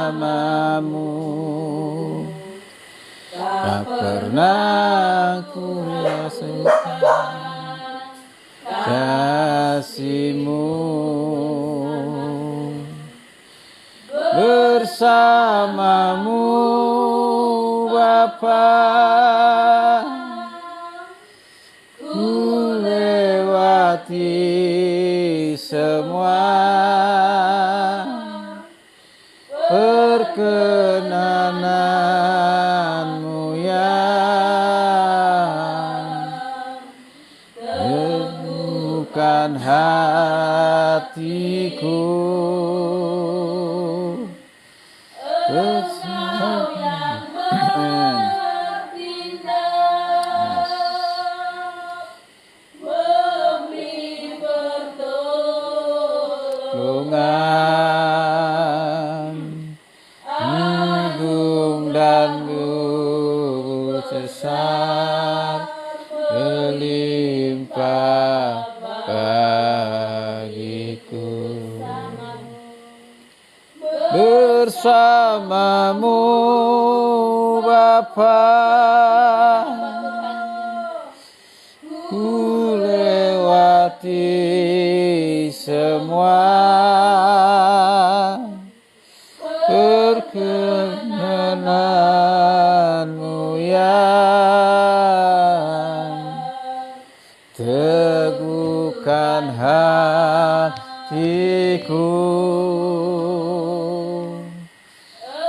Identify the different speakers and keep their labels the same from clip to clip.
Speaker 1: bersamamu, tak pernah ku rasakan kasih-Mu. Bersamamu Bapa, ku lewati semua perkenanan-Mu yang teguhkan hatiku. Agung dan luhur sesat melimpah bagiku. Bersamamu Bapa, ku lewati semua perkenanan-Mu yang teguhkan hatiku.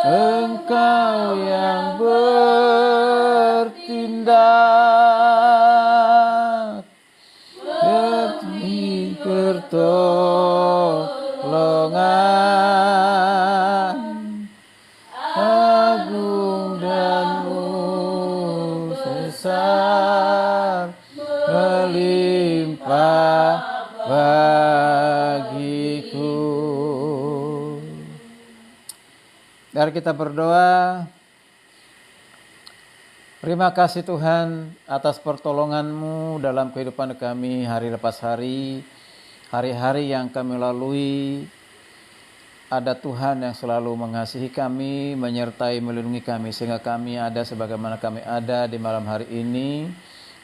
Speaker 1: Engkau yang bertindak demi pertolongan, agung dan luhur sesat melimpah bagiku. Mari kita berdoa. Terima kasih Tuhan atas pertolongan-Mu dalam kehidupan kami hari lepas hari, hari-hari yang kami lalui. Ada Tuhan yang selalu mengasihi kami, menyertai, melindungi kami, sehingga kami ada sebagaimana kami ada di malam hari ini,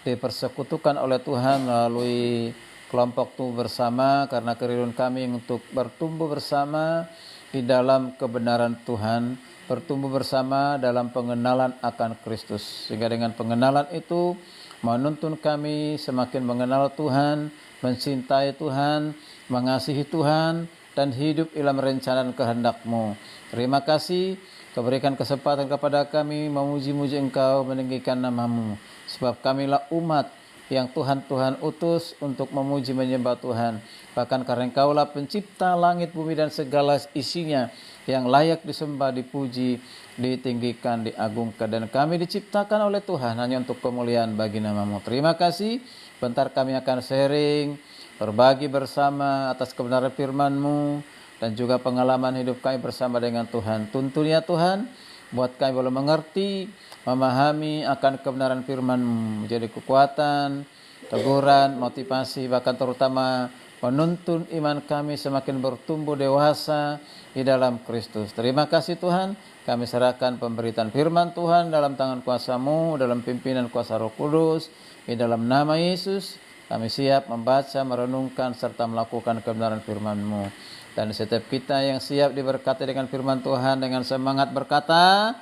Speaker 1: dipersekutukan oleh Tuhan melalui kelompok tumbuh bersama, karena kerinduan kami untuk bertumbuh bersama di dalam kebenaran Tuhan, bertumbuh bersama dalam pengenalan akan Kristus, sehingga dengan pengenalan itu menuntun kami semakin mengenal Tuhan, mencintai Tuhan, mengasihi Tuhan, dan hidup dalam rencana dan kehendak-Mu. Terima kasih Kau berikan kesempatan kepada kami memuji-muji Engkau, meninggikan nama-Mu, sebab kamilah umat yang Tuhan utus untuk memuji menyembah Tuhan. Bahkan karena Engkaulah pencipta langit, bumi, dan segala isinya, yang layak disembah, dipuji, ditinggikan, diagungkan. Dan kami diciptakan oleh Tuhan hanya untuk kemuliaan bagi nama-Mu. Terima kasih. Bentar kami akan sharing, berbagi bersama atas kebenaran firman-Mu, dan juga pengalaman hidup kami bersama dengan Tuhan. Tuntun ya Tuhan, buat kami boleh mengerti, memahami akan kebenaran firman-Mu, menjadi kekuatan, teguran, motivasi, bahkan terutama menuntun iman kami semakin bertumbuh dewasa di dalam Kristus. Terima kasih Tuhan, kami serahkan pemberitaan firman Tuhan dalam tangan kuasa-Mu, dalam pimpinan kuasa Roh Kudus, di dalam nama Yesus. Kami siap membaca, merenungkan, serta melakukan kebenaran firman-Mu. Dan setiap kita yang siap diberkati dengan firman Tuhan, dengan semangat berkata,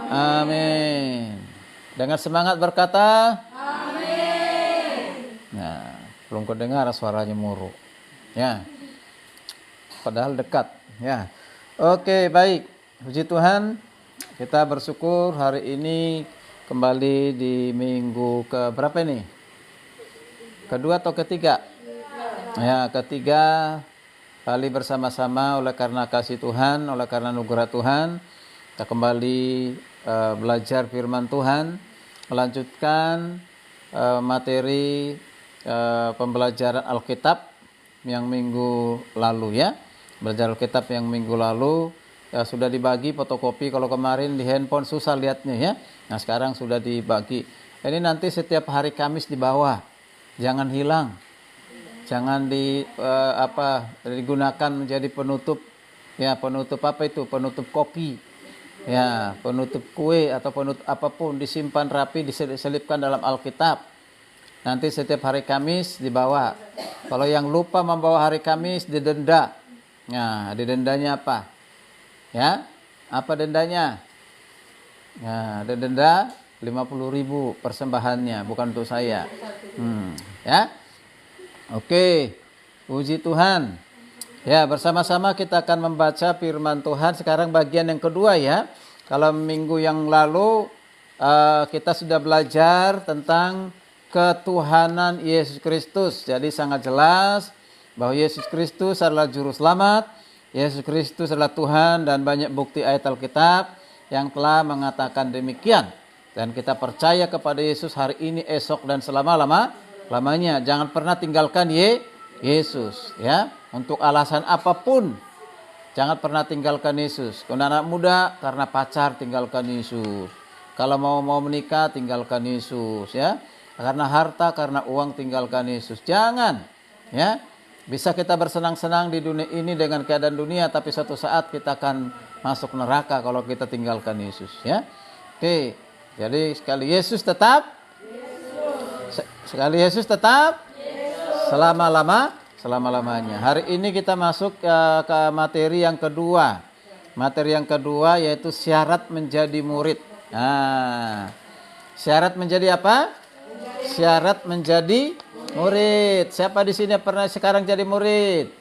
Speaker 1: amin. Dengan semangat berkata, amin. Nah, belum kedengar suaranya muruk. Ya, padahal dekat. Ya, oke, baik. Puji Tuhan, kita bersyukur hari ini kembali di minggu ke berapa ini? Kedua atau ketiga? Ya, ketiga kali bersama-sama oleh karena kasih Tuhan, oleh karena anugerah Tuhan, kita kembali belajar firman Tuhan, melanjutkan materi pembelajaran Alkitab yang minggu lalu ya. Belajar Alkitab yang minggu lalu sudah dibagi fotokopi, kalau kemarin di handphone susah lihatnya ya. Nah sekarang sudah dibagi. Ini nanti setiap hari Kamis di bawah, jangan hilang. Jangan digunakan menjadi penutup Ya, penutup apa itu? Penutup kopi. Ya, penutup kue atau penutup apapun disimpan rapi, diselipkan dalam Alkitab. Nanti setiap hari Kamis dibawa. Kalau yang lupa membawa hari Kamis didenda. Nah, didendanya apa? Ya, apa dendanya? Nah, ada denda 50.000 persembahannya, bukan untuk saya. Ya, oke, puji Tuhan. Ya, bersama-sama kita akan membaca firman Tuhan. Sekarang bagian yang kedua ya. Kalau minggu yang lalu kita sudah belajar tentang ketuhanan Yesus Kristus. Jadi sangat jelas bahwa Yesus Kristus adalah juru selamat. Yesus Kristus adalah Tuhan dan banyak bukti ayat Alkitab yang telah mengatakan demikian. Dan kita percaya kepada Yesus hari ini, esok dan selama-lamanya. Jangan pernah tinggalkan Yesus ya. Untuk alasan apapun jangan pernah tinggalkan Yesus. Kalau anak muda karena pacar tinggalkan Yesus. Kalau mau menikah tinggalkan Yesus ya. Karena harta, karena uang tinggalkan Yesus. Jangan ya. Bisa kita bersenang-senang di dunia ini dengan keadaan dunia, tapi suatu saat kita akan masuk neraka kalau kita tinggalkan Yesus ya. Oke. Jadi sekali Yesus tetap selama-lamanya. Hari ini kita masuk ke materi yang kedua. Materi yang kedua yaitu syarat menjadi murid. Nah, syarat menjadi apa? Syarat menjadi murid. Siapa di sini pernah sekarang jadi murid?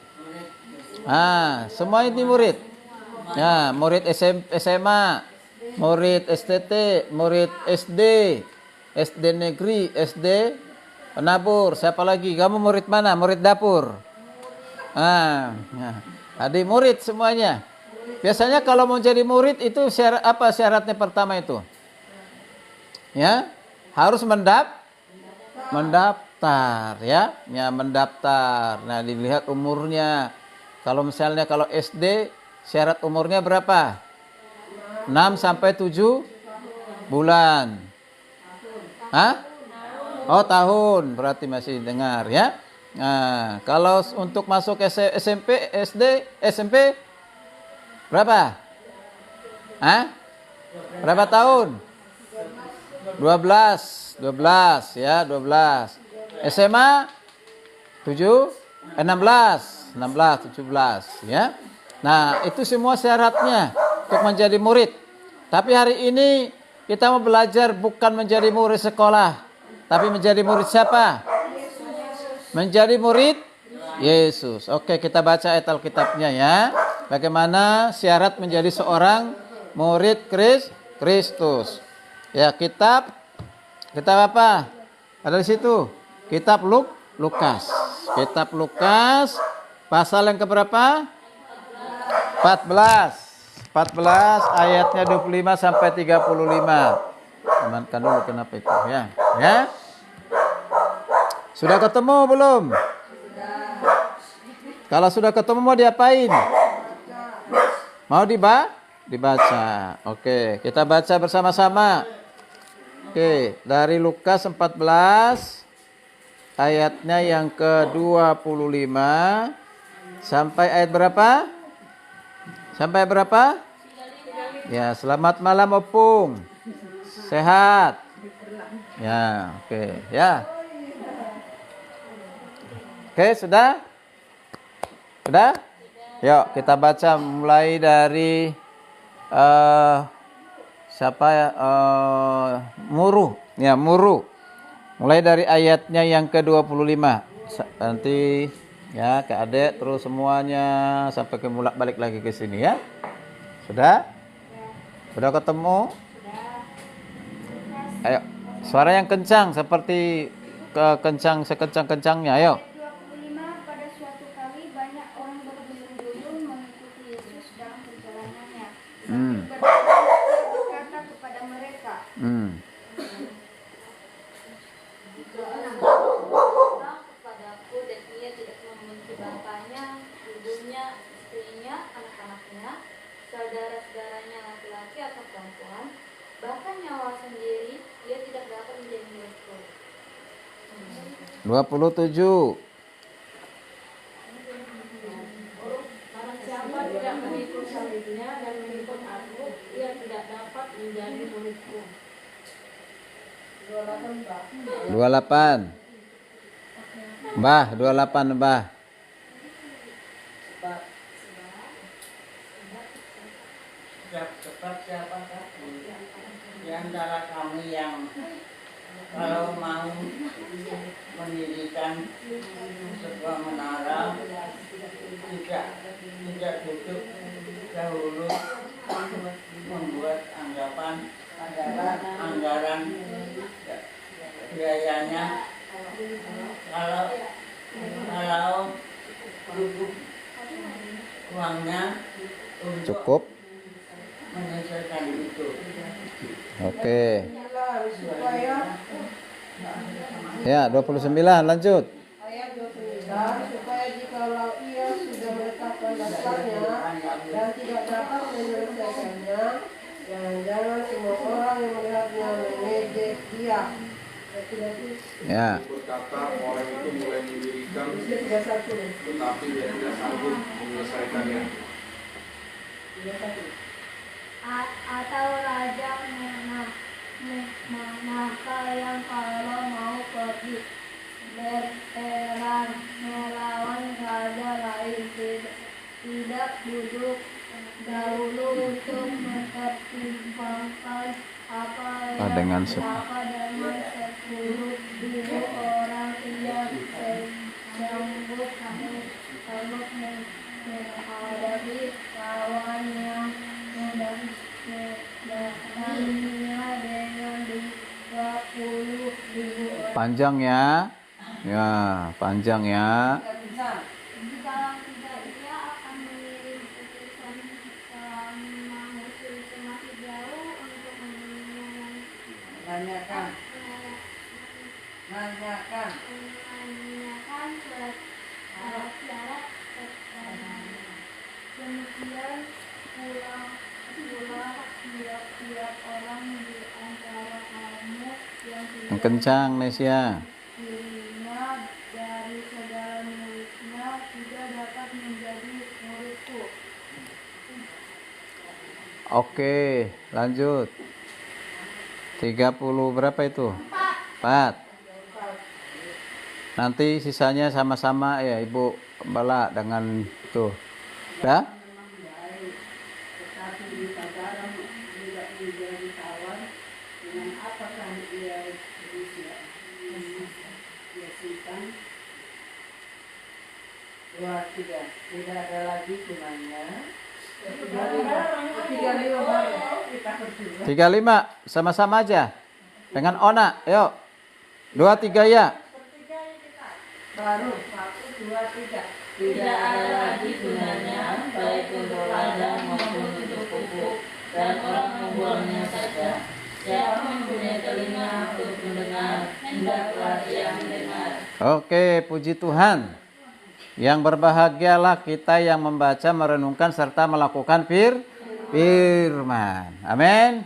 Speaker 1: Semua ini murid. Ya, murid SMA, murid STT, murid SD, SD negeri, SD penabur. Siapa lagi? Kamu murid mana? Murid dapur. Adik murid semuanya. Biasanya kalau mau jadi murid itu apa syaratnya pertama itu? Ya, harus mendaftar ya. Ya, mendaftar. Nah, dilihat umurnya. Kalau misalnya kalau SD syarat umurnya berapa? 6 sampai 7 bulan. Tahun. Berarti masih dengar ya. Nah, kalau untuk masuk SMP, SD, SMP berapa? Berapa tahun? 12 ya, 12. SMA 16, 17 ya. Nah, itu semua syaratnya untuk menjadi murid. Tapi hari ini kita mau belajar bukan menjadi murid sekolah, tapi menjadi murid siapa? Menjadi murid Yesus. Oke, kita baca ayat Alkitabnya ya. Bagaimana syarat menjadi seorang murid Kristus. Ya, kitab apa? Ada di situ. Kitab Lukas. Kitab Lukas pasal yang keberapa? 14 ayatnya 25 sampai 35. Amankan dulu kenapa itu ya. Ya. Sudah ketemu belum? Kalau sudah ketemu mau diapain? Mau dibaca. Oke, kita baca bersama-sama. Oke, dari Lukas 14 ayatnya yang ke-25 sampai ayat berapa? Sampai berapa? Ya, selamat malam Opung. Sehat. Ya, oke, ya. Oke, sudah? Sudah? Yuk, kita baca mulai dari siapa ya? Muru. Ya, Muru. Mulai dari ayatnya yang ke-25. Nanti ya ke adek terus semuanya sampai ke balik lagi ke sini ya. Sudah? Sudah ketemu? Ayo, suara yang kencang seperti sekencang-kencangnya. Ayo.
Speaker 2: Pada suatu kali banyak orang berduyun-duyun mengikuti Yesus dalam perjalanannya. Berkata kepada mereka, kepadaku dan ia tidak membenci bapaknya, ibunya, istrinya, anak-anaknya, saudara-saudaranya laki-laki atau perempuan, bahkan nyawa sendiri, ia tidak dapat menjadi muridku.
Speaker 1: 27.
Speaker 2: Barang siapa tidak
Speaker 3: tidak mengikut salibnya dan mengikut aku, ia tidak dapat menjadi muridku.
Speaker 1: 28. Mbah, 28 Mbah.
Speaker 4: Sebab siapakah di antara kami yang kalau mau mendirikan sebuah menara tidak duduk dahulu membuat anggaran biayanya, kalau uangnya untuk
Speaker 1: Cukup.
Speaker 4: menyelesaikan itu.
Speaker 1: Oke. Ya, 29 lanjut.
Speaker 5: Ayat 29, supaya jikalau ia sudah menetapkan dasarnya dan tidak dapat menyelesaikannya, jangan-jangan semua orang yang melihatnya mengejek dia.
Speaker 1: Ya.
Speaker 6: Berkata orang itu mulai mendirikan, tetapi dia tidak sanggup menyelesaikannya.
Speaker 2: Atau raja maka yang kalau mau pergi berperang melawan raja lain tidak duduk dahulu untuk mempertimbangkan apa dengan 10.000 orang yang sanggup menghadapi lawan yang panjang ya, panjang ya. Jika tidak, ia akan mengirim utusan selama musuh itu masih jauh untuk menanyakan syarat-syarat. Demikian pula tiap-tiap orang di antara kamu yang tidak
Speaker 1: Kencang Nesia.
Speaker 2: dirinya dari segala muridnya tidak dapat menjadi muridku.
Speaker 1: Oke, lanjut. 30 berapa itu? 4. Nanti sisanya sama-sama ya Ibu Gembala dengan itu. Ya?
Speaker 4: Tidak ada lagi gunanya.
Speaker 1: 35 sama-sama aja. Dengan Ona, yuk. 2 3 ya.
Speaker 5: Baru 1, 2, 3.
Speaker 4: Tidak ada lagi gunanya, baik untuk ladang maupun untuk pupuk, dan orang membuangnya saja. Siapa mempunyai telinga untuk mendengar, hendaklah ia mendengar.
Speaker 1: Oke, puji Tuhan. Yang berbahagialah kita yang membaca, merenungkan, serta melakukan firman. Amin.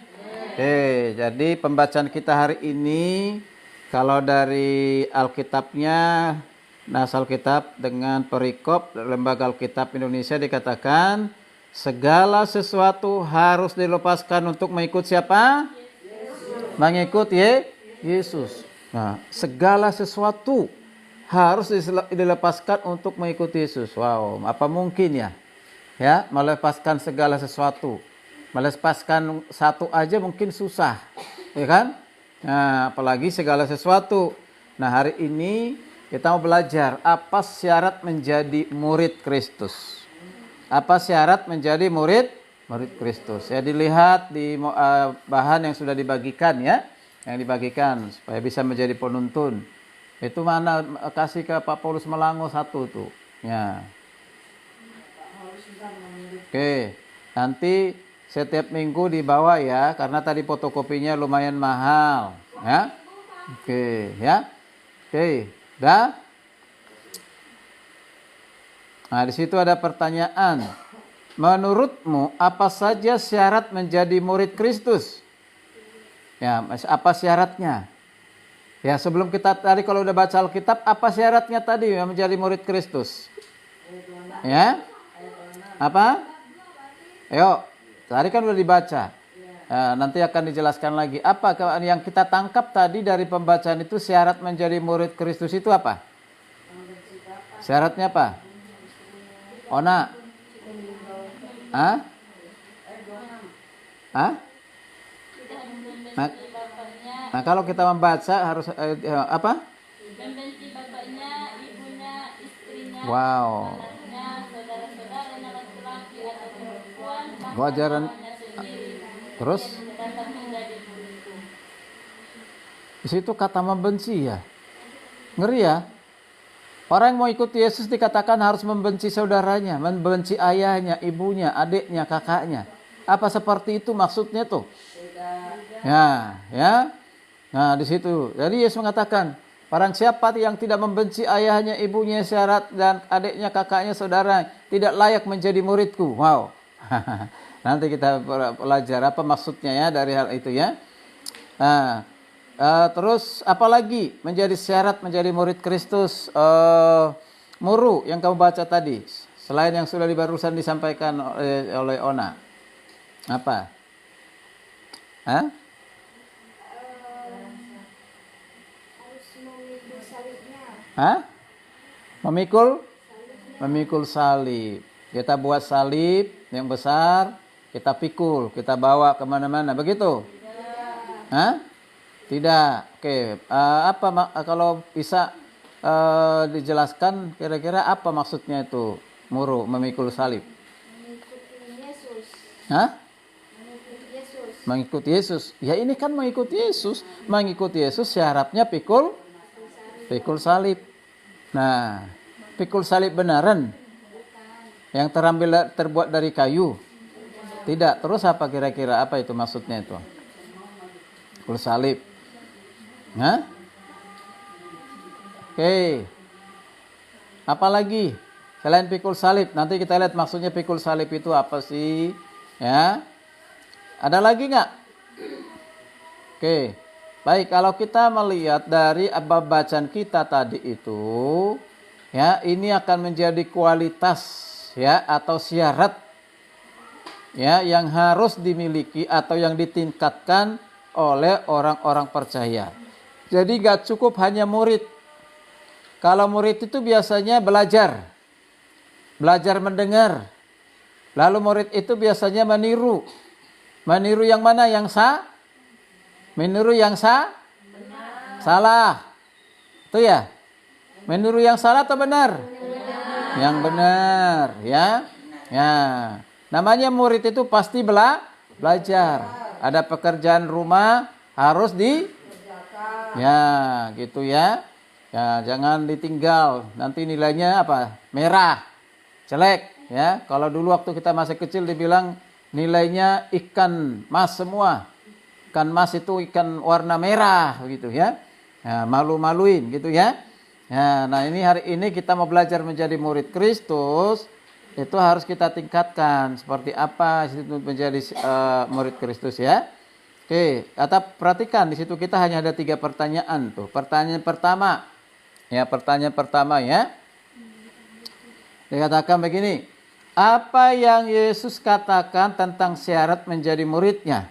Speaker 1: Oke, jadi pembacaan kita hari ini, kalau dari Alkitabnya, Nas Alkitab dengan perikop Lembaga Alkitab Indonesia dikatakan, segala sesuatu harus dilepaskan untuk mengikut siapa? Yesus. Mengikut Yesus. Nah, segala sesuatu harus dilepaskan untuk mengikuti Yesus. Wow, apa mungkin ya? Ya, melepaskan segala sesuatu. Melepaskan satu aja mungkin susah, ya kan? Nah, apalagi segala sesuatu. Nah, hari ini kita mau belajar apa syarat menjadi murid Kristus. Apa syarat menjadi murid Kristus? Ya, dilihat di bahan yang sudah dibagikan ya, yang dibagikan supaya bisa menjadi penuntun. Itu mana kasih ke Pak Paulus Melango 1 tuh. Ya. Oke, nanti setiap minggu dibawa ya, karena tadi fotokopinya lumayan mahal, ya. Oke, ya. Oke, dah. Nah, di situ ada pertanyaan. Menurutmu apa saja syarat menjadi murid Kristus? Ya, apa syaratnya? Ya, sebelum kita tadi kalau udah baca Alkitab, apa syaratnya tadi menjadi murid Kristus? Ya? Apa? Ayo, tadi kan udah dibaca. Nanti akan dijelaskan lagi. Apa yang kita tangkap tadi dari pembacaan itu, syarat menjadi murid Kristus itu apa? Syaratnya apa? Ona? Hah? Hah? Nah, kalau kita membaca harus apa?
Speaker 2: Membenci bapaknya, ibunya, istrinya,
Speaker 1: Wow.
Speaker 2: anaknya, saudara-saudaranya laki-laki atau perempuan,
Speaker 1: Wajaran.
Speaker 2: bahkan sendiri.
Speaker 1: Terus
Speaker 2: Dapat menjadi muridku.
Speaker 1: di situ kata membenci ya. Ngeri ya. Orang yang mau ikut Yesus dikatakan harus membenci saudaranya, membenci ayahnya, ibunya, adiknya, kakaknya. Apa seperti itu maksudnya tuh? Ya. Nah, di situ. Jadi Yesus mengatakan, barang siapa yang tidak membenci ayahnya, ibunya, syarat dan adiknya, kakaknya, saudara, tidak layak menjadi muridku. Wow. Nanti kita belajar apa maksudnya ya dari hal itu ya. Nah, terus apalagi menjadi syarat menjadi murid Kristus? Muru yang kamu baca tadi, selain yang sudah barusan disampaikan oleh Ona. Apa? Hah?
Speaker 2: Harus memikul salibnya.
Speaker 1: Hah? Memikul salib. Kita buat salib yang besar, kita pikul, kita bawa kemana-mana, begitu? Hah? Tidak. Oke. Kalau bisa dijelaskan kira-kira apa maksudnya itu muru memikul salib?
Speaker 2: Mengikuti Yesus.
Speaker 1: Hah?
Speaker 2: Mengikuti Yesus.
Speaker 1: Mengikuti Yesus. Ya ini kan mengikuti Yesus. Mengikuti Yesus syaratnya pikul salib. Nah, pikul salib benaran yang terbuat dari kayu. Tidak. Terus apa kira-kira apa itu maksudnya itu? Pikul salib. Hah? Oke. Apalagi selain pikul salib? Nanti kita lihat maksudnya pikul salib itu apa sih? Ya. Ada lagi nggak? Oke. Baik, kalau kita melihat dari bacaan kita tadi itu, ya, ini akan menjadi kualitas ya atau syarat ya yang harus dimiliki atau yang ditingkatkan oleh orang-orang percaya. Jadi gak cukup hanya murid. Kalau murid itu biasanya belajar mendengar. Lalu murid itu biasanya meniru. Meniru yang mana? Yang meniru yang salah. Itu ya. Meniru yang salah atau benar? Yang benar, ya. Ya. Namanya murid itu pasti belajar. Ada pekerjaan rumah harus ya, gitu ya. Ya, jangan ditinggal. Nanti nilainya apa? Merah. Jelek, ya. Kalau dulu waktu kita masih kecil dibilang nilainya ikan mas semua. Ikan mas itu ikan warna merah gitu ya. Ya, malu-maluin gitu ya. Ya, nah ini hari ini kita mau belajar menjadi murid Kristus, itu harus kita tingkatkan seperti apa itu menjadi murid Kristus ya. Oke, kata perhatikan di situ kita hanya ada 3 pertanyaan tuh. Pertanyaan pertama ya. Dikatakan begini, apa yang Yesus katakan tentang syarat menjadi muridnya?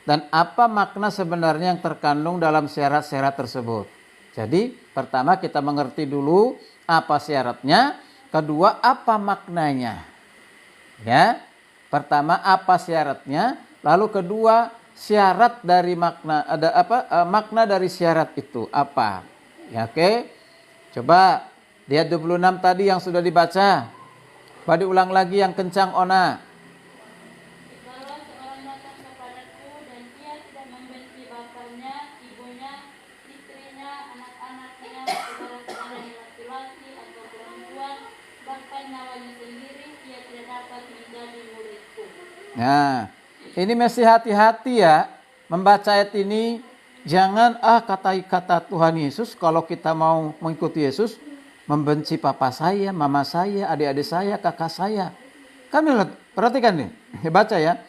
Speaker 1: Dan apa makna sebenarnya yang terkandung dalam syarat-syarat tersebut? Jadi pertama kita mengerti dulu apa syaratnya, kedua apa maknanya. Ya. Pertama apa syaratnya, lalu kedua syarat dari makna makna dari syarat itu apa? Ya, oke. Coba lihat 26 tadi yang sudah dibaca. Coba diulang lagi yang kencang Ona.
Speaker 2: Jikalau seorang datang kepadaku dan ia tidak membenci bapaknya, ibunya, istrinya, anak-anaknya, saudara-saudaranya laki-laki atau perempuan, bahkan nyawanya sendiri, ia tidak dapat menjadi muridku.
Speaker 1: Nah, ini mesti hati-hati ya membaca ayat ini. Jangan kata Tuhan Yesus kalau kita mau mengikuti Yesus membenci papa saya, mama saya, adik-adik saya, kakak saya. Kan perhatikan nih, baca ya.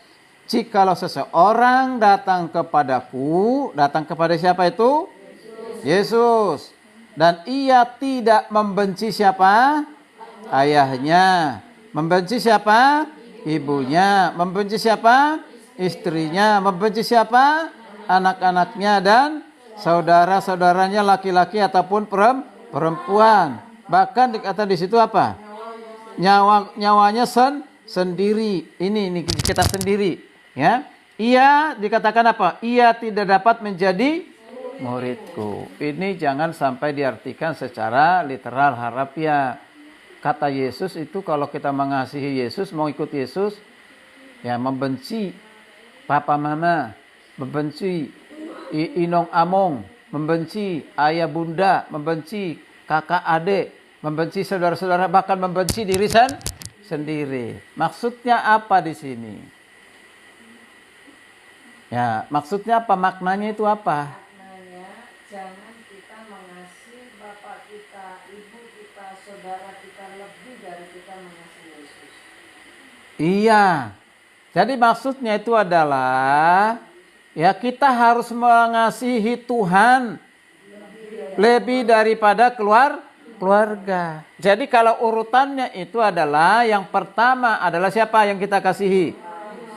Speaker 1: Jikalau seseorang datang kepadaku, datang kepada siapa itu? Yesus. Dan ia tidak membenci siapa? Ayahnya. Membenci siapa? ibunya. Membenci siapa? Istrinya. Membenci siapa? Anak-anaknya dan saudara-saudaranya laki-laki ataupun perempuan. Bahkan dikata di situ apa? Nyawanya sendiri. Ini kita sendiri, ya. Ia dikatakan apa? Ia tidak dapat menjadi muridku. Ini jangan sampai diartikan secara literal harafiah. Kata Yesus itu kalau kita mengasihi Yesus, mau ikut Yesus, ya membenci papa mama, membenci inong among, membenci ayah bunda, membenci kakak adik, membenci saudara-saudara, bahkan membenci diri sendiri. Maksudnya apa di sini? Ya, maksudnya apa? Maknanya itu apa?
Speaker 3: Maknanya jangan kita mengasihi bapak kita, ibu kita, saudara kita lebih dari kita mengasihi Yesus.
Speaker 1: Iya. Jadi maksudnya itu adalah ya kita harus mengasihi Tuhan lebih daripada keluarga. Jadi kalau urutannya itu adalah yang pertama adalah siapa yang kita kasihi?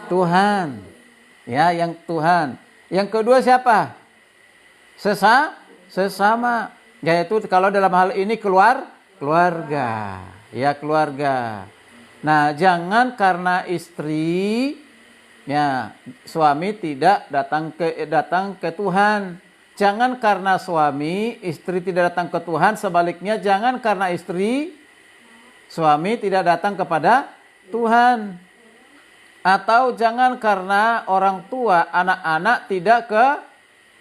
Speaker 1: Tuhan. Ya, yang Tuhan. Yang kedua siapa? Sesama. Yaitu kalau dalam hal ini keluarga. Ya, keluarga. Nah, jangan karena istri, ya, suami tidak datang ke Tuhan. Jangan karena suami, istri tidak datang ke Tuhan. Sebaliknya, jangan karena istri, suami tidak datang kepada Tuhan. Atau jangan karena orang tua, anak-anak tidak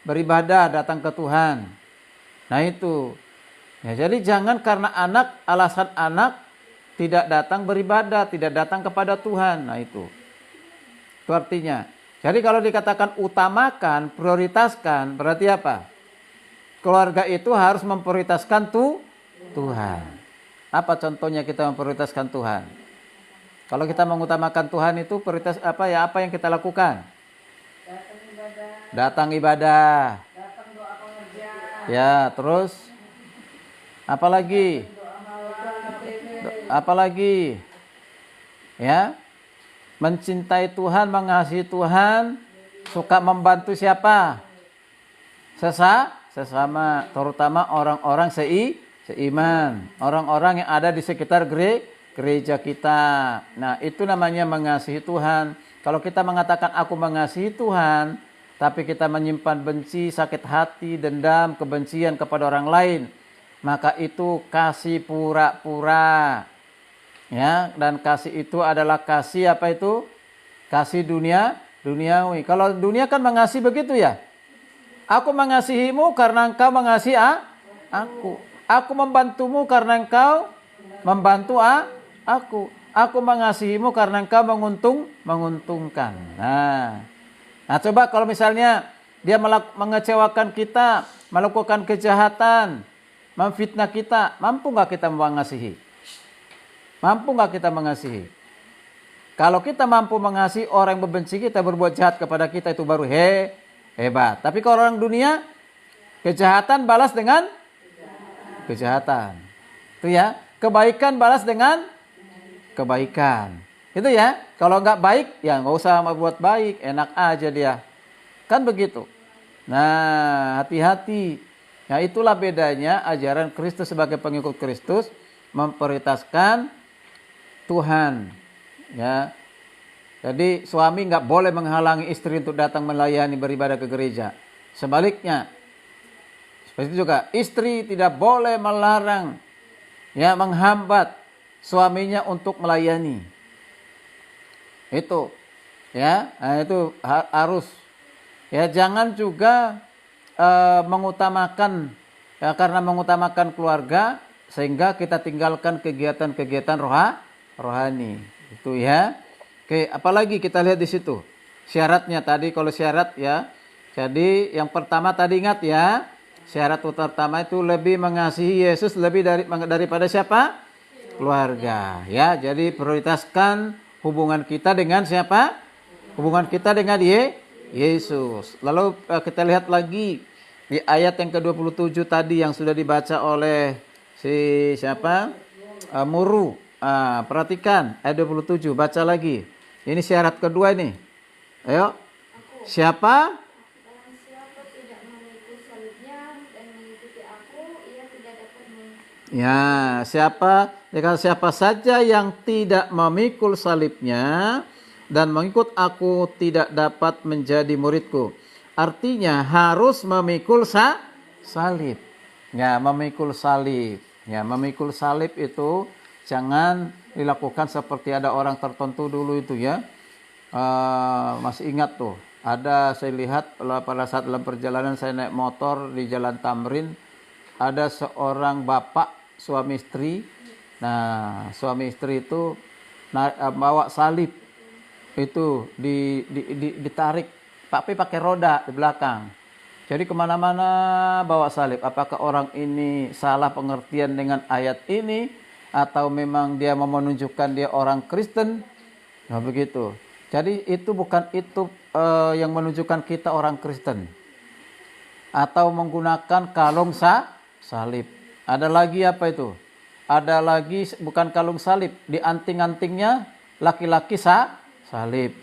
Speaker 1: beribadah datang ke Tuhan. Nah itu. Ya, jadi jangan karena alasan anak tidak datang beribadah, tidak datang kepada Tuhan. Nah itu. Itu artinya. Jadi kalau dikatakan utamakan, prioritaskan, berarti apa? Keluarga itu harus memprioritaskan Tuhan. Apa contohnya kita memprioritaskan Tuhan? Kalau kita mengutamakan Tuhan itu prioritas apa ya? Apa yang kita lakukan? Datang ibadah.
Speaker 3: Datang doa pengerjaan.
Speaker 1: Ya, terus apa lagi? Apa lagi? Ya. Mencintai Tuhan, mengasihi Tuhan, suka membantu siapa? Sesama, terutama orang-orang seiman, orang-orang yang ada di sekitar gereja kita. Nah, itu namanya mengasihi Tuhan. Kalau kita mengatakan aku mengasihi Tuhan, tapi kita menyimpan benci, sakit hati, dendam, kebencian kepada orang lain, maka itu kasih pura-pura. Ya, dan kasih itu adalah kasih apa itu? Kasih duniawi. Kalau dunia kan mengasihi begitu ya. Aku mengasihimu karena engkau mengasihi aku. Aku membantumu karena engkau membantu aku. Aku mengasihimu karena engkau menguntungkan. Nah, coba kalau misalnya dia mengecewakan kita, melakukan kejahatan, memfitnah kita, mampu nggak kita mengasihi? Mampu nggak kita mengasihi? Kalau kita mampu mengasihi orang yang membenci kita, berbuat jahat kepada kita, itu baru hebat. Tapi kalau orang dunia, kejahatan balas dengan kejahatan. Itu ya, kebaikan balas dengan kebaikan. Itu ya, kalau nggak baik, ya nggak usah buat baik, enak aja dia. Kan begitu. Nah, hati-hati. Ya, itulah bedanya ajaran Kristus sebagai pengikut Kristus, memprioritaskan Tuhan. Ya, jadi suami nggak boleh menghalangi istri untuk datang melayani beribadah ke gereja. Sebaliknya, seperti itu juga istri tidak boleh melarang, ya, menghambat suaminya untuk melayani. Itu, ya, nah itu harus. Ya, jangan juga mengutamakan, ya, karena mengutamakan keluarga sehingga kita tinggalkan kegiatan-kegiatan rohani. Itu ya. Oke, apalagi kita lihat di situ. Syaratnya tadi, kalau syarat ya. Jadi yang pertama tadi ingat ya. Syarat utama itu lebih mengasihi Yesus lebih daripada siapa? Keluarga. Ya, jadi prioritaskan hubungan kita dengan siapa? Hubungan kita dengan Yesus. Lalu kita lihat lagi di ayat yang ke-27 tadi yang sudah dibaca oleh si siapa? Muru. Perhatikan ayat 27, baca lagi. Ini syarat kedua ini. Ayo. Siapa?
Speaker 2: Barang siapa tidak memikul salibnya dan mengikuti aku, ia tidak dapat
Speaker 1: Ya, siapa saja yang tidak memikul salibnya dan mengikut aku tidak dapat menjadi muridku. Artinya harus memikul salib. Ya, memikul salib. Ya, memikul salib itu jangan dilakukan seperti ada orang tertentu dulu itu ya. Masih ingat tuh. Ada saya lihat pada saat dalam perjalanan saya naik motor di Jalan Tamrin, ada seorang bapak suami istri. Nah, suami istri itu bawa salib itu ditarik, tapi pakai roda di belakang. Jadi kemana-mana bawa salib. Apakah orang ini salah pengertian dengan ayat ini atau memang dia mau menunjukkan dia orang Kristen? Nah begitu. Jadi itu bukan itu yang menunjukkan kita orang Kristen. Atau menggunakan kalung salib. Ada lagi apa itu? Ada lagi bukan kalung salib, di anting-antingnya laki-laki salib.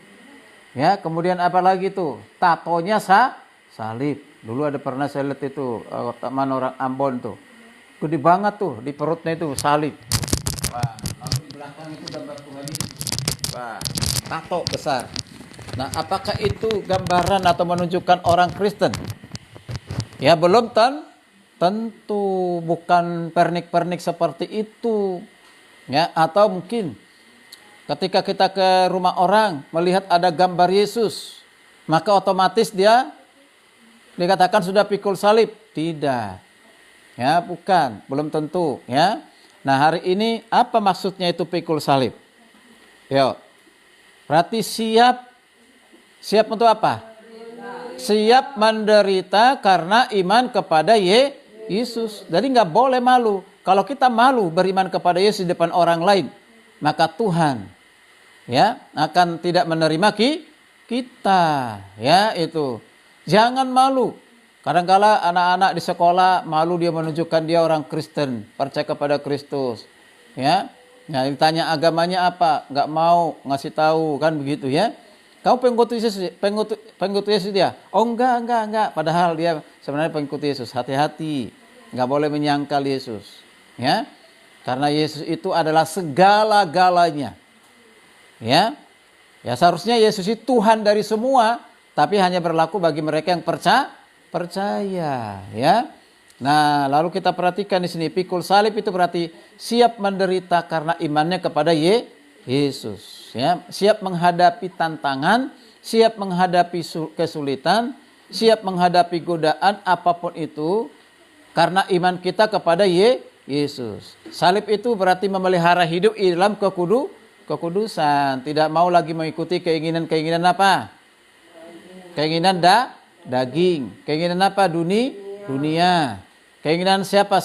Speaker 1: Ya, kemudian apa lagi tuh? Tatonya salib. Dulu ada pernah saya lihat itu teman orang Ambon tuh. Gede banget tuh di perutnya itu salib. Wah, lalu di belakang itu gambar Tuhan Yesus. Wah, tato besar. Nah, apakah itu gambaran atau menunjukkan orang Kristen? Ya, belum tentu, bukan pernik-pernik seperti itu. Ya, atau mungkin ketika kita ke rumah orang melihat ada gambar Yesus, maka otomatis dia dikatakan sudah pikul salib. Tidak. Ya, bukan, belum tentu, ya. Nah, hari ini apa maksudnya itu pikul salib? Yo. Berarti siap untuk apa? Siap menderita karena iman kepada Yesus. Jadi nggak boleh malu. Kalau kita malu beriman kepada Yesus di depan orang lain, maka Tuhan ya akan tidak menerima kita. Ya, itu. Jangan malu. Kadang-kala anak-anak di sekolah malu dia menunjukkan dia orang Kristen, percaya kepada Kristus. Ya. Nah, ditanya agamanya apa? Nggak mau ngasih tahu, kan begitu ya. Kamu pengikut Yesus dia? Oh enggak. Padahal dia sebenarnya pengikut Yesus. Hati-hati. Nggak boleh menyangkal Yesus. Ya. Karena Yesus itu adalah segala-galanya. Ya. Ya, seharusnya Yesus itu Tuhan dari semua, tapi hanya berlaku bagi mereka yang percaya, ya. Nah, lalu kita perhatikan di sini, pikul salib itu berarti siap menderita karena imannya kepada Yesus, ya. Siap menghadapi tantangan, siap menghadapi kesulitan, siap menghadapi godaan apapun itu karena iman kita kepada Yesus. Salib itu berarti memelihara hidup di dalam kekudusan, tidak mau lagi mengikuti keinginan apa? Keinginan daging. Keinginan apa? Dunia. Keinginan siapa?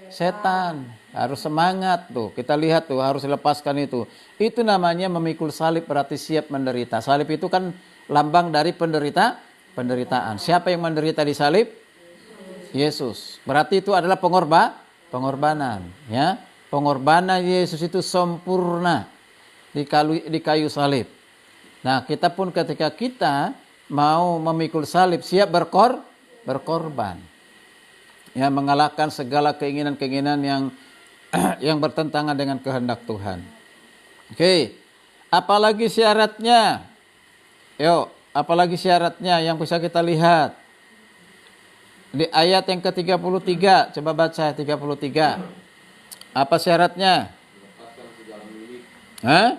Speaker 1: Setan. Harus semangat tuh. Kita lihat tuh, harus lepaskan itu. Itu namanya memikul salib, berarti siap menderita. Salib itu kan lambang dari penderitaan. Siapa yang menderita di salib? Yesus. Berarti itu adalah pengorbanan, ya. Pengorbanan Yesus itu sempurna di kayu salib. Nah, kita pun ketika kita mau memikul salib, siap berkorban. Ya, mengalahkan segala keinginan-keinginan yang bertentangan dengan kehendak Tuhan. Oke. Apalagi syaratnya? Yuk, apalagi syaratnya yang bisa kita lihat? Di ayat yang ke-33, coba baca 33. Apa syaratnya? Hah?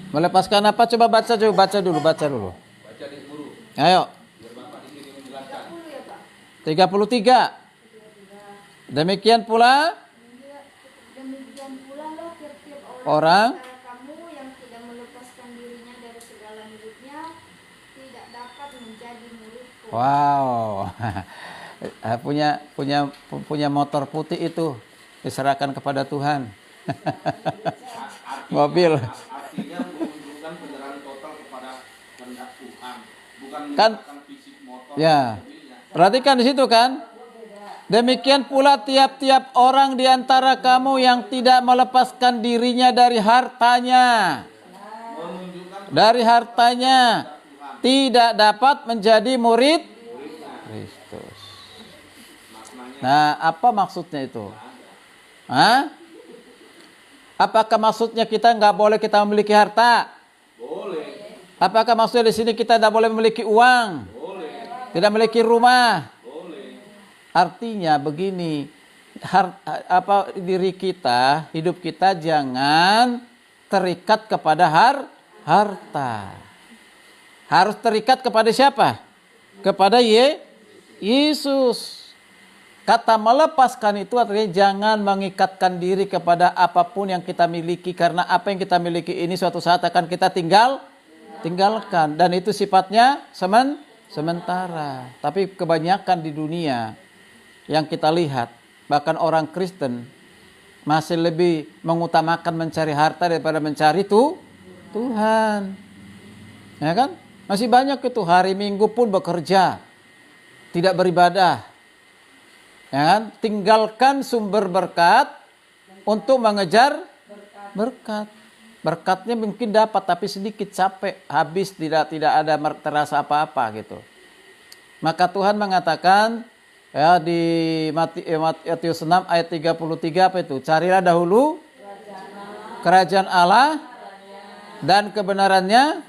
Speaker 1: Melepaskan apa? Coba baca dulu. Baca dulu. Ayo. 33. Demikian pula
Speaker 2: lah tiap-tiap
Speaker 1: orang
Speaker 2: antara kamu yang tidak melepaskan dirinya dari segala miliknya tidak dapat menjadi muridku.
Speaker 1: Wow. punya motor putih itu diserahkan kepada Tuhan. Mobil.
Speaker 6: Artinya menunjukkan penyerahan total kepada kehendak Tuhan, bukan
Speaker 1: Kan
Speaker 6: menggunakan fisik motor.
Speaker 1: ya. Perhatikan di situ kan. Demikian pula tiap-tiap orang di antara kamu yang tidak melepaskan dirinya dari hartanya. Dari hartanya tidak dapat menjadi murid Kristus. Nah, apa maksudnya itu? Hah? Apakah maksudnya kita nggak boleh kita memiliki harta?
Speaker 6: Boleh.
Speaker 1: Apakah maksudnya di sini kita tidak boleh memiliki uang?
Speaker 6: Boleh.
Speaker 1: Tidak memiliki rumah?
Speaker 6: Boleh.
Speaker 1: Artinya begini, diri kita, hidup kita jangan terikat kepada harta. Harus terikat kepada siapa? Kepada Yesus. Kata melepaskan itu artinya jangan mengikatkan diri kepada apapun yang kita miliki, karena apa yang kita miliki ini suatu saat akan kita tinggalkan, dan itu sifatnya sementara. Tapi kebanyakan di dunia yang kita lihat, bahkan orang Kristen masih lebih mengutamakan mencari harta daripada mencari Tuhan. Ya kan? Masih banyak itu hari Minggu pun bekerja, tidak beribadah. Ya kan? Tinggalkan sumber berkat untuk mengejar berkat. Berkatnya mungkin dapat tapi sedikit, capek, habis, tidak ada terasa apa-apa gitu. Maka Tuhan mengatakan ya di Matius 6 ayat 33 apa itu? Carilah dahulu kerajaan Allah dan kebenarannya,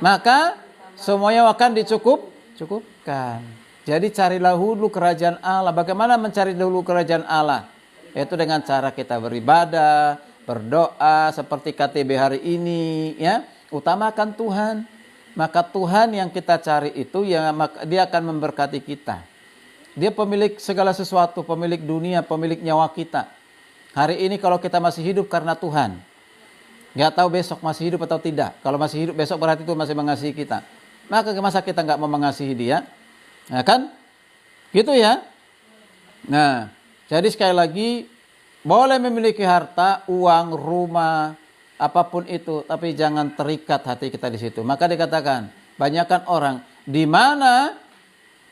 Speaker 1: maka semuanya akan dicukupkan. Jadi carilah dulu kerajaan Allah. Bagaimana mencari dulu kerajaan Allah? Yaitu dengan cara kita beribadah, berdoa seperti KTB hari ini, ya. Utamakan Tuhan. Maka Tuhan yang kita cari itu ya, dia akan memberkati kita. Dia pemilik segala sesuatu, pemilik dunia, pemilik nyawa kita. Hari ini kalau kita masih hidup karena Tuhan, nggak tahu besok masih hidup atau tidak. Kalau masih hidup besok berarti Tuhan masih mengasihi kita. Maka masa kita nggak mau mengasihi Dia? Nah kan? Gitu ya. Nah, jadi sekali lagi boleh memiliki harta, uang, rumah, apapun itu, tapi jangan terikat hati kita di situ. Maka dikatakan, banyakkan orang, di mana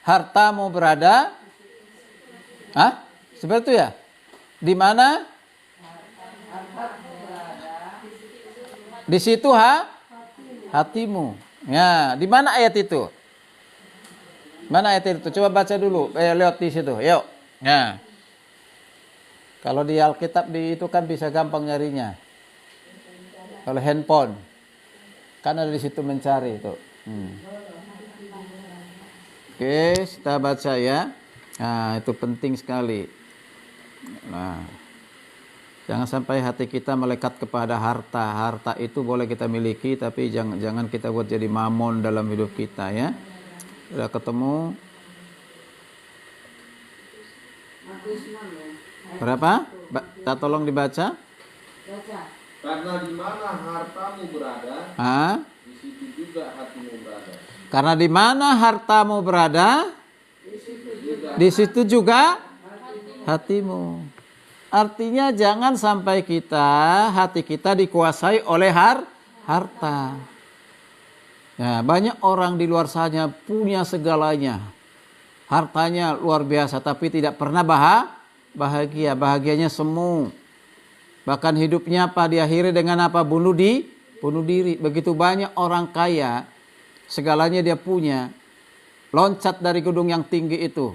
Speaker 1: hartamu berada? Hah? Seperti itu ya? Di mana? Di situ hatimu. Ya, di mana ayat itu? Mana ayat itu? Coba baca dulu. Lihat di situ. Yuk. Nah. Kalau di Alkitab itu kan bisa gampang nyarinya. Kalau handphone. Kan ada di situ mencari itu. Oke, kita baca ya. Nah, itu penting sekali. Nah. Jangan sampai hati kita melekat kepada harta. Harta itu boleh kita miliki, tapi jangan kita buat jadi mamon dalam hidup kita ya. Sudah ketemu? Berapa? Tolong dibaca.
Speaker 6: Karena di mana hartamu berada, di situ juga hatimu berada.
Speaker 1: Karena di mana hartamu berada, di situ juga hatimu. Artinya jangan sampai hati kita dikuasai oleh harta. Nah, banyak orang di luar sana punya segalanya. Hartanya luar biasa tapi tidak pernah bahagia. Bahagianya semu. Bahkan hidupnya diakhiri dengan apa? Bunuh diri. Begitu banyak orang kaya, segalanya dia punya. Loncat dari gedung yang tinggi itu,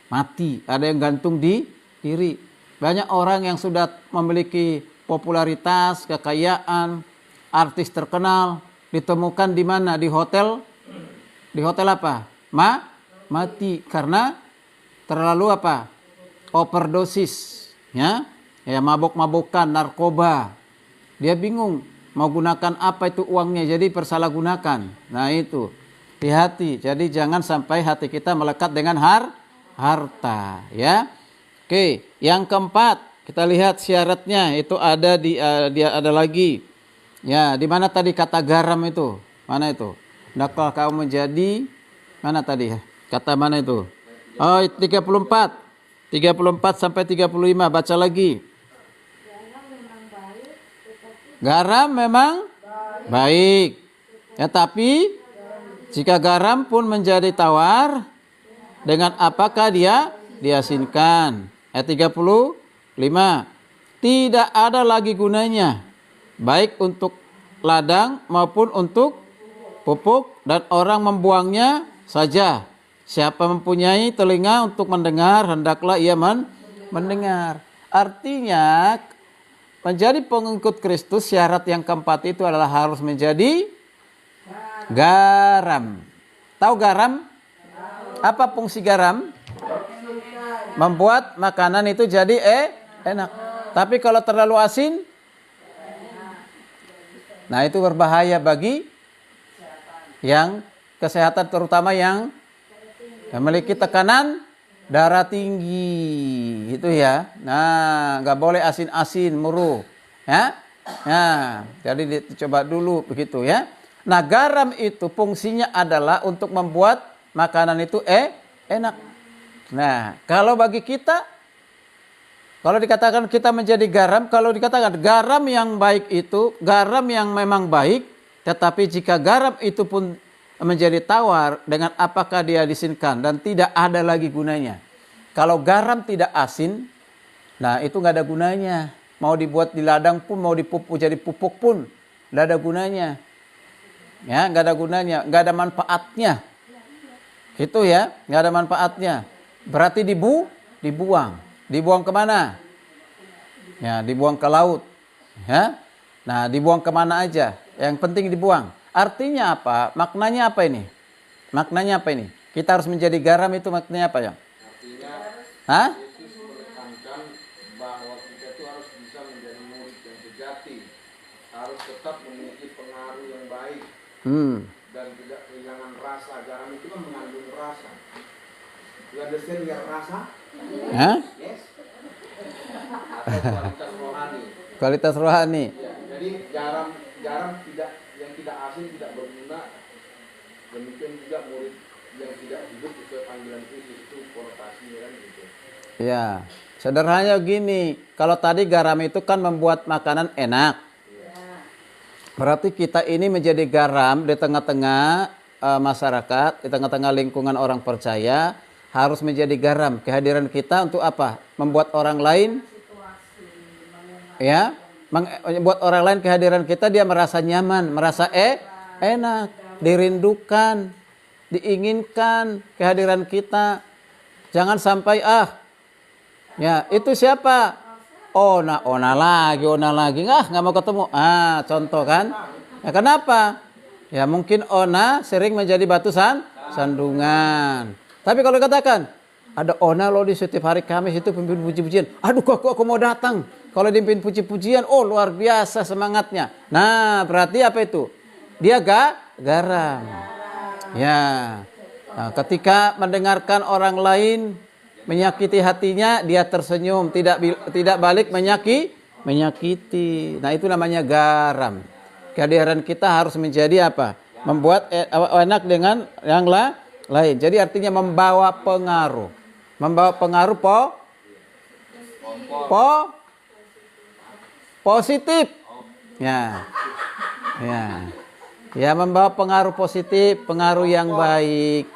Speaker 1: mati. Ada yang gantung di diri. Banyak orang yang sudah memiliki popularitas, kekayaan, artis terkenal, ditemukan di mana? Di hotel. Di hotel apa? Mati karena terlalu apa? Overdosis, ya mabok-mabokan, narkoba. Dia bingung mau gunakan apa itu uangnya, jadi persalahgunakan. Nah itu, hati-hati. Jadi jangan sampai hati kita melekat dengan harta, ya. Oke, yang keempat kita lihat syaratnya itu ada dia ada lagi. Ya, di mana tadi kata garam itu? Mana itu? Hendaklah kamu menjadi mana tadi ya? Kata mana itu? Oh, 34 sampai 35, baca lagi. Garam memang baik. Ya, tapi jika garam pun menjadi tawar, dengan apakah dia diasinkan. Ayat 35. Tidak ada lagi gunanya, baik untuk ladang maupun untuk pupuk, dan orang membuangnya saja. Siapa mempunyai telinga untuk mendengar, hendaklah ia mendengar. Artinya, menjadi pengikut Kristus syarat yang keempat itu adalah harus menjadi garam. Tahu garam? Apa fungsi garam? Membuat makanan itu jadi enak. Tapi kalau terlalu asin, nah itu berbahaya bagi yang kesehatan, terutama yang memiliki tekanan darah tinggi, itu ya. Nah, nggak boleh asin-asin, muru, ya. Nah, jadi coba dulu begitu ya. Nah, garam itu fungsinya adalah untuk membuat makanan itu enak. Nah, kalau bagi kita, kalau dikatakan kita menjadi garam, kalau dikatakan garam yang baik itu, garam yang memang baik, tetapi jika garam itu pun menjadi tawar, dengan apakah dia diasinkan dan tidak ada lagi gunanya. Kalau garam tidak asin, nah itu nggak ada gunanya. Mau dibuat di ladang pun, mau dipupuk jadi pupuk pun, nggak ada gunanya. Ya, nggak ada gunanya, nggak ada manfaatnya. Itu ya, nggak ada manfaatnya. Berarti dibuang. Dibuang kemana? Ya, dibuang ke laut. Ya, nah dibuang kemana aja. Yang penting dibuang. Artinya apa? Maknanya apa ini? Maknanya apa ini? Kita harus menjadi garam, itu maknanya apa ya?
Speaker 6: Artinya
Speaker 1: Hah?
Speaker 6: Yesus menekankan bahwa kita itu harus bisa menjadi murid yang sejati, harus tetap memiliki pengaruh yang baik dan tidak kehilangan rasa. Garam itu kan mengandung rasa. You understand your rasa?
Speaker 1: Hah?
Speaker 6: Yes. Atau kualitas rohani.
Speaker 1: Kualitas rohani.
Speaker 6: Ya, jadi garam tidak, yang tidak asin tidak berguna. Demikian juga murid yang tidak hidup sesuai panggilan Kristus, itu konotasinya kan gitu.
Speaker 1: Ya, sederhananya gini, kalau tadi garam itu kan membuat makanan enak. Berarti kita ini menjadi garam di tengah-tengah masyarakat, di tengah-tengah lingkungan orang percaya, harus menjadi garam. Kehadiran kita untuk apa? Membuat orang lain, ya, membuat orang lain, kehadiran kita dia merasa nyaman, merasa enak, dirindukan, diinginkan kehadiran kita. Jangan sampai ya itu siapa? Ona lagi, nggak mau ketemu. Contoh kan? Ya, kenapa? Ya mungkin Ona sering menjadi batu sandungan. Tapi kalau katakan ada Ona loh di setiap hari Kamis itu pimpin puji-pujian. Aduh kok aku mau datang. Kalau dipimpin puji-pujian, oh luar biasa semangatnya. Nah berarti apa itu? Dia garam. Ya. Nah, ketika mendengarkan orang lain menyakiti hatinya, dia tersenyum, tidak balik menyakiti. Nah itu namanya garam. Kehadiran kita harus menjadi apa? Membuat enak dengan yang lain. Jadi artinya membawa pengaruh. Membawa pengaruh positif. Ya. Ya, membawa pengaruh positif, pengaruh yang baik.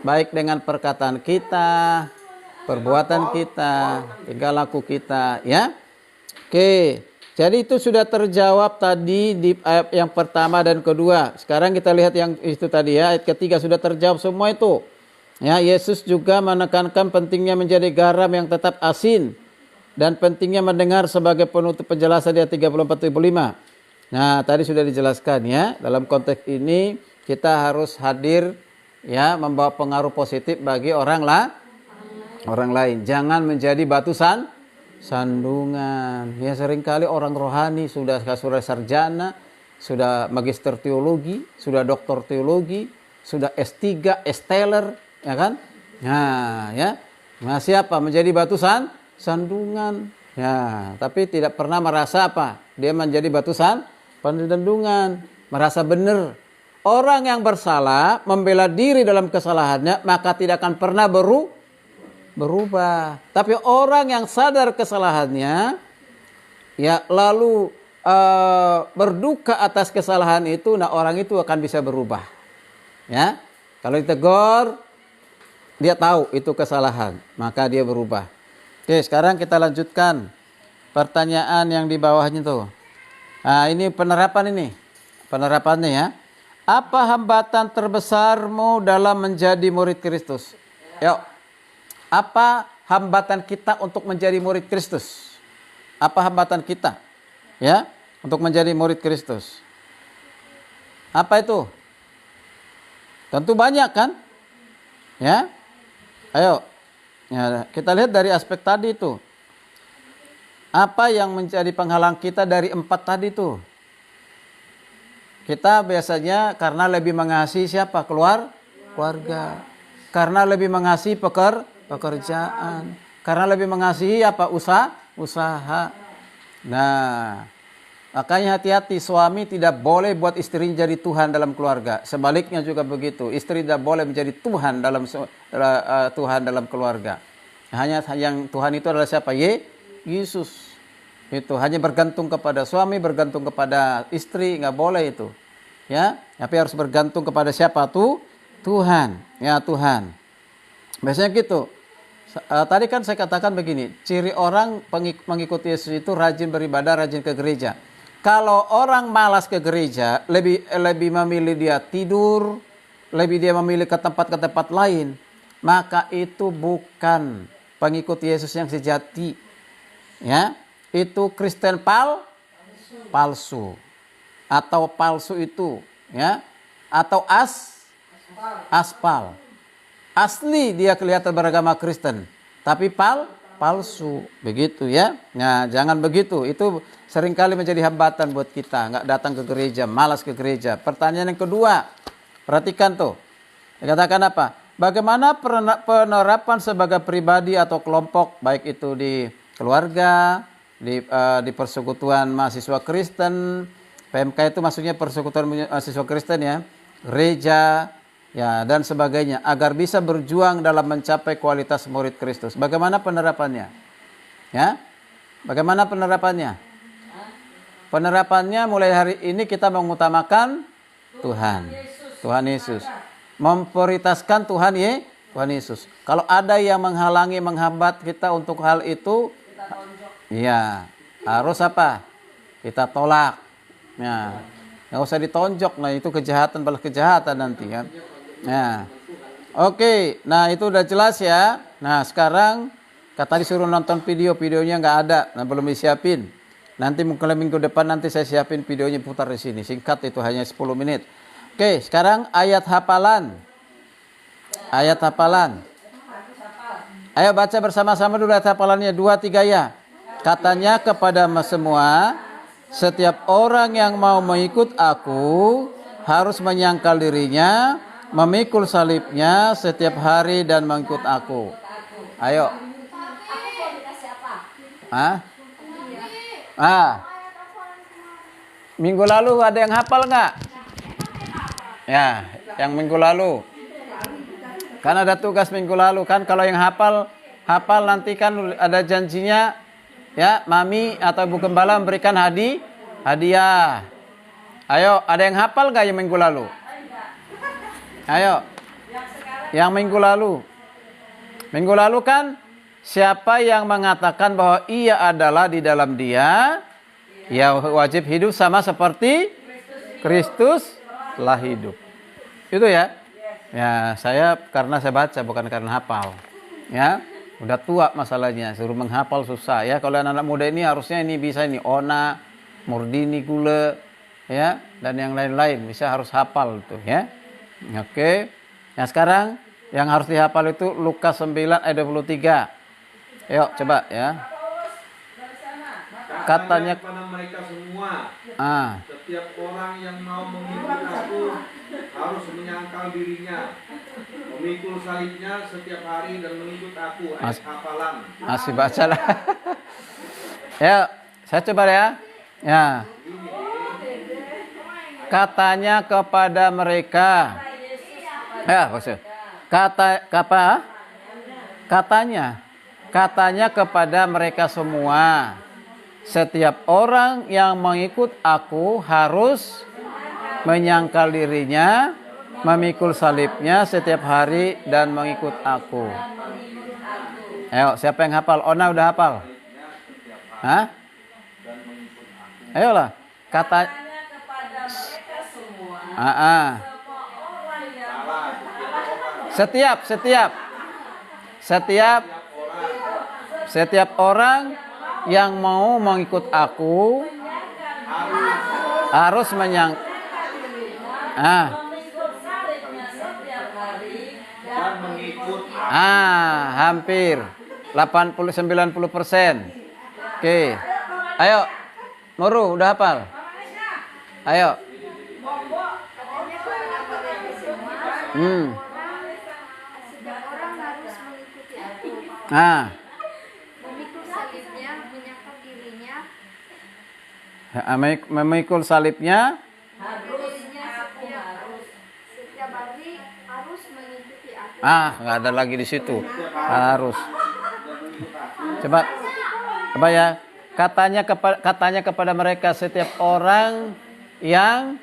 Speaker 1: Baik dengan perkataan kita, perbuatan kita, tingkah laku kita, ya. Oke. Jadi itu sudah terjawab tadi di ayat yang pertama dan kedua. Sekarang kita lihat yang itu tadi ya, ayat ketiga sudah terjawab semua itu. Ya, Yesus juga menekankan pentingnya menjadi garam yang tetap asin dan pentingnya mendengar sebagai penutup penjelasan di ayat 34-35. Nah, tadi sudah dijelaskan ya. Dalam konteks ini kita harus hadir ya, membawa pengaruh positif bagi orang lain. Jangan menjadi batu sandungan. Ya seringkali orang rohani sudah sarjana, sudah magister teologi, sudah doktor teologi, sudah S3, S-teller, ya kan? Nah, ya. Masih apa? Menjadi batu sandungan. Ya, tapi tidak pernah merasa apa? Dia menjadi batu sandungan, merasa benar. Orang yang bersalah membela diri dalam kesalahannya, maka tidak akan pernah berubah. Tapi orang yang sadar kesalahannya, ya lalu berduka atas kesalahan itu, nah orang itu akan bisa berubah. Ya, kalau ditegur, Dia tahu itu kesalahan, maka dia berubah. Oke, sekarang kita lanjutkan pertanyaan yang di bawahnya tuh. Nah, ini penerapan ini. Penerapannya ya. Apa hambatan terbesarmu dalam menjadi murid Kristus? Yuk. Apa hambatan kita untuk menjadi murid Kristus? Apa hambatan kita? Ya, untuk menjadi murid Kristus. Apa itu? Tentu banyak kan? Ya. Ayo. Ya, kita lihat dari aspek tadi itu. Apa yang menjadi penghalang kita dari 4 tadi itu? Kita biasanya karena lebih mengasihi siapa? Keluarga. Karena lebih mengasihi pekerjaan. Karena lebih mengasihi apa? Usaha. Nah, makanya hati-hati, suami tidak boleh buat istrinya jadi Tuhan dalam keluarga. Sebaliknya juga begitu. Istri tidak boleh menjadi Tuhan dalam keluarga. Hanya yang Tuhan itu adalah siapa? Yesus. Itu hanya bergantung kepada suami, bergantung kepada istri, nggak boleh itu. Ya, tapi harus bergantung kepada siapa tuh? Tuhan. Ya, Tuhan. Biasanya gitu. Tadi kan saya katakan begini, ciri orang mengikuti Yesus itu rajin beribadah, rajin ke gereja. Kalau orang malas ke gereja, lebih memilih dia tidur, lebih dia memilih ke tempat lain, maka itu bukan pengikut Yesus yang sejati. Ya, itu Kristen palsu. Atau palsu itu, ya. Atau aspal. Asli dia kelihatan beragama Kristen, tapi palsu, begitu ya. Nah, jangan begitu. Itu seringkali menjadi hambatan buat kita, nggak datang ke gereja, malas ke gereja. Pertanyaan yang kedua, perhatikan tuh. Dikatakan apa? Bagaimana penerapan sebagai pribadi atau kelompok, baik itu di keluarga, di persekutuan mahasiswa Kristen, PMK itu maksudnya persekutuan mahasiswa Kristen ya, gereja, ya dan sebagainya, agar bisa berjuang dalam mencapai kualitas murid Kristus. Bagaimana penerapannya? Ya, bagaimana penerapannya? Penerapannya mulai hari ini kita mengutamakan Tuhan Yesus, memprioritaskan Tuhan Yesus. Kalau ada yang menghalangi, menghambat kita untuk hal itu, ya harus apa? Kita tolak. Ya, nggak usah ditonjok. Nah itu kejahatan balas kejahatan nanti kan. Nah, oke. Nah itu udah jelas ya. Nah sekarang kata disuruh nonton videonya nggak ada. Nah belum disiapin. Nanti mungkin minggu depan nanti saya siapin videonya putar di sini. Singkat itu hanya 10 menit. Oke, sekarang ayat hafalan. Ayat hafalan. Ayo baca bersama-sama dulu ayat hafalannya 2-3 ya. Katanya kepada semua, setiap orang yang mau mengikut aku harus menyangkal dirinya, memikul salibnya setiap hari dan mengikut aku. Ayo. Minggu lalu ada yang hafal nggak? Ya, yang minggu lalu. Kan ada tugas minggu lalu kan, kalau yang hafal nanti kan ada janjinya ya, Mami atau Ibu Gembala memberikan hadiah. Ayo, ada yang hafal nggak yang minggu lalu? Ayo, yang minggu lalu. Minggu lalu kan siapa yang mengatakan bahwa ia adalah di dalam dia, ya wajib hidup sama seperti Kristus telah hidup. Itu ya. Ya, karena saya baca bukan karena hafal. Ya, udah tua masalahnya, suruh menghafal susah ya. Kalau anak-anak muda ini harusnya ini bisa ini Ona, Murdini Gule, ya, dan yang lain-lain bisa harus hafal itu ya. Oke. Nah, sekarang yang harus dihafal itu Lukas 9 ayat 23. Yuk, coba ya. Katanya
Speaker 6: kepada mereka semua, setiap orang yang mau mengikut aku harus menyangkal dirinya, memikul salibnya setiap hari dan mengikut aku. Ayat hafalan.
Speaker 1: Masih baca lah. Ya, saya coba ya. Ya. Katanya kepada mereka. Ya, maksud. Katanya kepada mereka semua, setiap orang yang mengikut aku harus menyangkal dirinya, memikul salibnya setiap hari dan mengikut aku. Ayo, siapa yang hafal? Ona udah hafal? Hah? Ayolah, kata
Speaker 3: kepada mereka semua, semua orang yang
Speaker 1: setiap orang yang mau mengikut aku harus
Speaker 3: memikul salibnya setiap hari dan mengikut
Speaker 1: hampir 80-90%. Oke. Ayo. Nurul udah hafal? Ayo.
Speaker 2: Setiap orang harus mengikuti aku. Memikul salibnya, menyangkal dirinya.
Speaker 1: Memikul salibnya.
Speaker 2: Setiap hari harus mengikuti aku.
Speaker 1: Nggak ada lagi di situ. Harus. Coba ya. Katanya kepada mereka setiap orang yang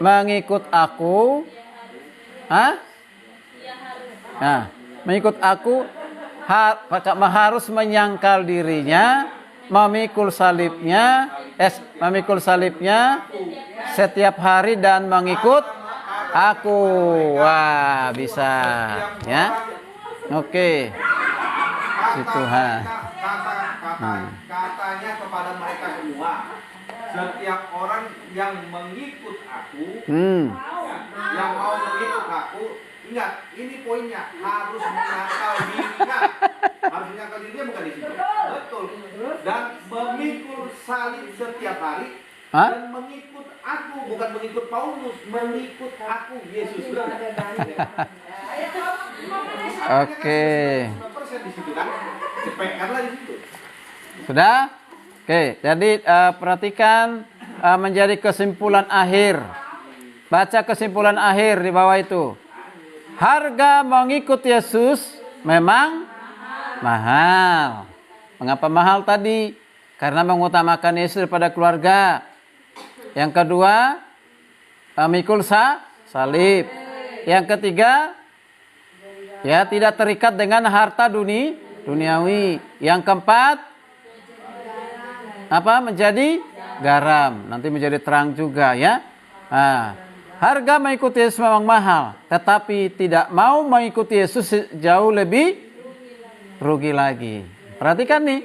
Speaker 1: mengikut aku, mengikut aku harus menyangkal dirinya, memikul salibnya setiap hari dan mengikut aku. Wah, bisa ya. Oke. Tuhan.
Speaker 6: Katanya kepada mereka semua, setiap orang yang mengikut aku, yang mau mengikut aku, ingat, ini poinnya, harus menyangkal dirinya. Harus menyangkal dirinya, bukan di situ. Betul. Dan memikul salib setiap hari dan mengikut aku, bukan mengikut Paulus, mengikut aku, Yesus.
Speaker 1: Oke.
Speaker 6: Di situ kan, cepetkanlah di situ.
Speaker 1: Sudah? Oke, jadi perhatikan menjadi kesimpulan akhir. Baca kesimpulan akhir di bawah itu. Harga mengikut Yesus memang mahal. Mengapa mahal tadi? Karena mengutamakan Yesus daripada keluarga. Yang kedua, memikul salib. Yang ketiga, ya tidak terikat dengan harta duniawi. Yang keempat, menjadi garam. Nanti menjadi terang juga ya. Harga mengikuti Yesus memang mahal, tetapi tidak mau mengikuti Yesus jauh lebih rugi lagi. Perhatikan nih,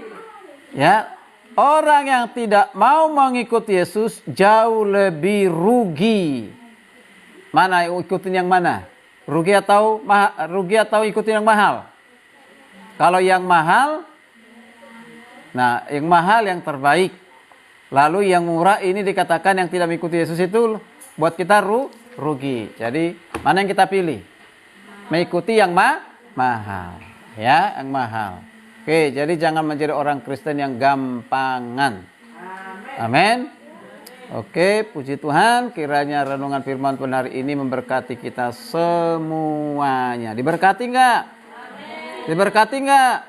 Speaker 1: ya, orang yang tidak mau mengikuti Yesus jauh lebih rugi. Mana ikutin yang mana? Rugi atau ikutin yang mahal? Kalau yang mahal, yang mahal yang terbaik. Lalu yang murah ini dikatakan yang tidak mengikuti Yesus itu buat kita rugi. Jadi mana yang kita pilih? Mengikuti yang mahal, ya, yang mahal. Oke, jadi jangan menjadi orang Kristen yang gampangan. Amin. Oke, puji Tuhan, kiranya renungan firman Tuhan hari ini memberkati kita semuanya. Diberkati enggak? Diberkati enggak?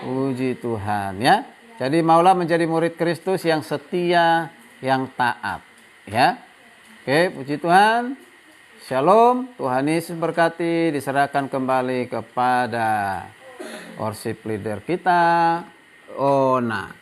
Speaker 1: Puji Tuhan ya. Jadi maulah menjadi murid Kristus yang setia, yang taat, ya. Oke, puji Tuhan. Shalom, Tuhan Yesus berkati, diserahkan kembali kepada worship leader kita, Ona.